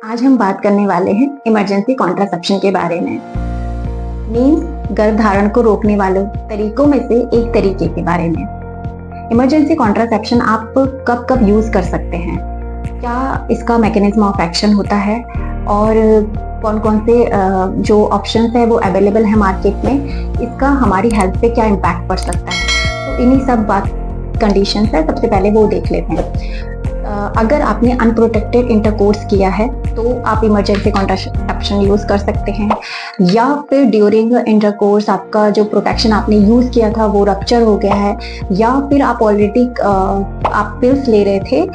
आज हम बात करने वाले हैं इमरजेंसी कॉन्ट्रासेप्शन के बारे में। मीन्स गर्भधारण को रोकने वाले तरीकों में से एक तरीके के बारे में। इमरजेंसी कॉन्ट्रासेप्शन आप कब कब यूज कर सकते हैं, क्या इसका मैकेनिज्म ऑफ एक्शन होता है और कौन कौन से जो ऑप्शंस है वो अवेलेबल है मार्केट में, इसका हमारी हेल्थ पे क्या इम्पैक्ट पड़ सकता है। तो इन्हीं सब बात कंडीशंस है, सबसे पहले वो देख लेते हैं। अगर आपने अनप्रोटेक्टेड इंटरकोर्स किया है तो आप इमरजेंसी कॉन्ट्रासेप्शन यूज कर सकते हैं, या फिर ड्यूरिंग इंटरकोर्स आपका जो प्रोटेक्शन आपने यूज किया था वो रप्चर हो गया है, या फिर आप ऑलरेडी आप पिल्स ले रहे थे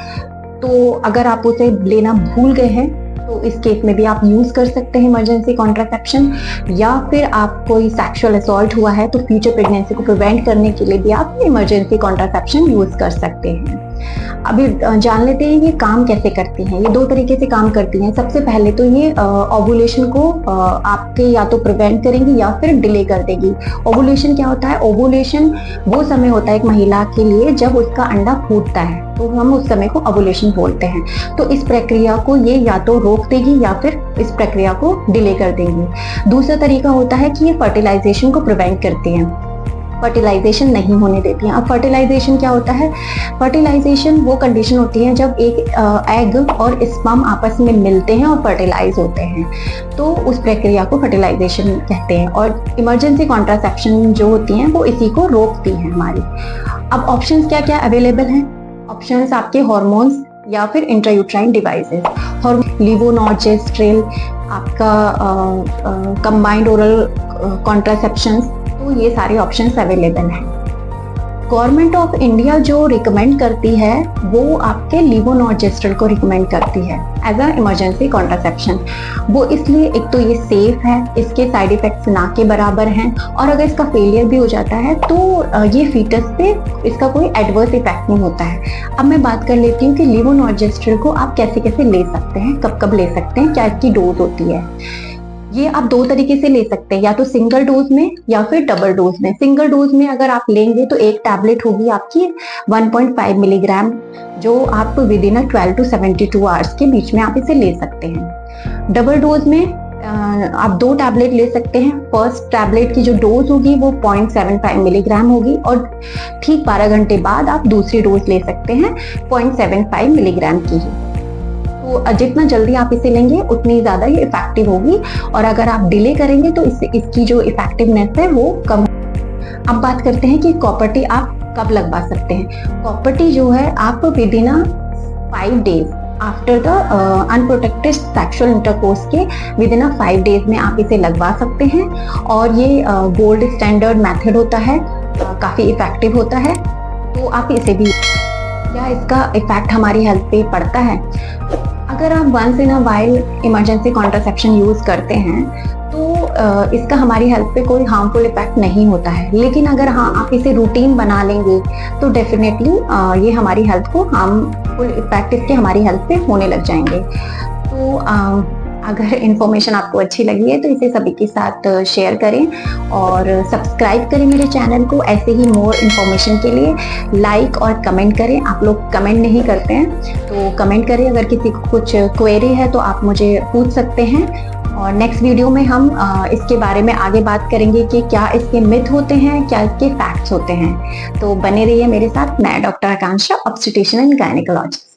तो अगर आप उसे लेना भूल गए हैं तो इस केस में भी आप यूज कर सकते हैं इमरजेंसी कॉन्ट्रासेप्शन। या फिर आप कोई सेक्सुअल असॉल्ट हुआ है तो फ्यूचर प्रेगनेंसी को प्रिवेंट करने के लिए भी आप इमरजेंसी कॉन्ट्रासेप्शन यूज कर सकते हैं। अभी जान लेते हैं ये काम कैसे करती हैं। ये दो तरीके से काम करती हैं। सबसे पहले तो ये ओवुलेशन को आपके या तो प्रिवेंट करेंगी या फिर डिले कर देगी। ओवुलेशन क्या होता है? ओवुलेशन वो समय होता है एक महिला के लिए जब उसका अंडा फूटता है, तो हम उस समय को ओवुलेशन बोलते हैं। तो इस प्रक्रिया को ये या तो रोक देगी या फिर इस प्रक्रिया को डिले कर देंगी। दूसरा तरीका होता है कि ये फर्टिलाइजेशन को प्रिवेंट करती है, फर्टिलाइजेशन नहीं होने देती हैं। अब फर्टिलाइजेशन क्या होता है? फर्टिलाइजेशन वो कंडीशन होती है जब एक एग और स्पर्म आपस में मिलते हैं और फर्टिलाइज होते हैं, तो उस प्रक्रिया को फर्टिलाइजेशन कहते हैं। और इमरजेंसी कॉन्ट्रासेप्शन जो होती हैं वो इसी को रोकती हैं हमारी। अब ऑप्शंस क्या क्या अवेलेबल हैं? ऑप्शंस आपके हार्मोन्स या फिर इंट्रायूट्राइन डिवाइसेस, लिवोनॉर्जेस्ट्रेल, आपका कंबाइंड ओरल कॉन्ट्रासेप्शंस, तो ये सारे ऑप्शंस अवेलेबल हैं। गवर्नमेंट ऑफ इंडिया जो रिकमेंड करती है वो आपके लिवोनॉर्जेस्ट्रेल को रिकमेंड करती है एज अ इमरजेंसी कॉन्ट्रासेप्शन। वो इसलिए, एक तो ये सेफ है, इसके साइड इफेक्ट्स ना के बराबर हैं, और अगर इसका फेलियर भी हो जाता है तो ये फीटस पे इसका कोई एडवर्स इफेक्ट नहीं होता है। अब मैं बात कर लेती हूँ कि लिवोनॉर्जेस्ट्रेल को आप कैसे कैसे ले सकते हैं, कब कब ले सकते हैं, क्या इसकी डोज होती है। ये आप दो तरीके से ले सकते हैं, या तो सिंगल डोज में या फिर डबल डोज में। सिंगल डोज में अगर आप लेंगे तो एक टैबलेट होगी आपकी 1.5 मिलीग्राम, जो आप विद इन 12 to 72 आवर्स के बीच में आप इसे ले सकते हैं। डबल डोज में आप दो टैबलेट ले सकते हैं। फर्स्ट टैबलेट की जो डोज होगी वो 0.75 मिलीग्राम होगी, और ठीक 12 घंटे बाद आप दूसरी डोज ले सकते हैं 0.75 मिलीग्राम की ही। तो जितना जल्दी आप इसे लेंगे उतनी ज़्यादा ये इफेक्टिव होगी, और अगर आप डिले करेंगे तो इससे इसकी जो इफेक्टिवनेस है वो कम। अब बात करते हैं कि कॉपर टी आप कब लगवा सकते हैं। कॉपर टी जो है आप with in 5 days after the unprotected sexual intercourse के विद इन 5 डेज में आप इसे लगवा सकते हैं, और ये गोल्ड स्टैंडर्ड मेथड होता है, काफ़ी इफेक्टिव होता है, तो आप इसे भी। क्या इसका इफेक्ट हमारी हेल्थ पे पड़ता है? अगर आप once in a while emergency contraception use करते हैं तो इसका हमारी हेल्थ पे कोई हार्मफुल इफेक्ट नहीं होता है, लेकिन अगर हाँ आप इसे रूटीन बना लेंगे तो डेफिनेटली ये हमारी हेल्थ को हार्मफुल इफेक्ट इसके हमारी हेल्थ पे होने लग जाएंगे। तो अगर इन्फॉर्मेशन आपको अच्छी लगी है तो इसे सभी के साथ शेयर करें और सब्सक्राइब करें मेरे चैनल को। ऐसे ही मोर इन्फॉर्मेशन के लिए लाइक और कमेंट करें। आप लोग कमेंट नहीं करते हैं तो कमेंट करें। अगर किसी को कुछ क्वेरी है तो आप मुझे पूछ सकते हैं, और नेक्स्ट वीडियो में हम इसके बारे में आगे बात करेंगे कि क्या इसके मिथ होते हैं, क्या इसके फैक्ट्स होते हैं। तो बने रहिए मेरे साथ। मैं doctor Akanksha, obstetrician and gynaecologist.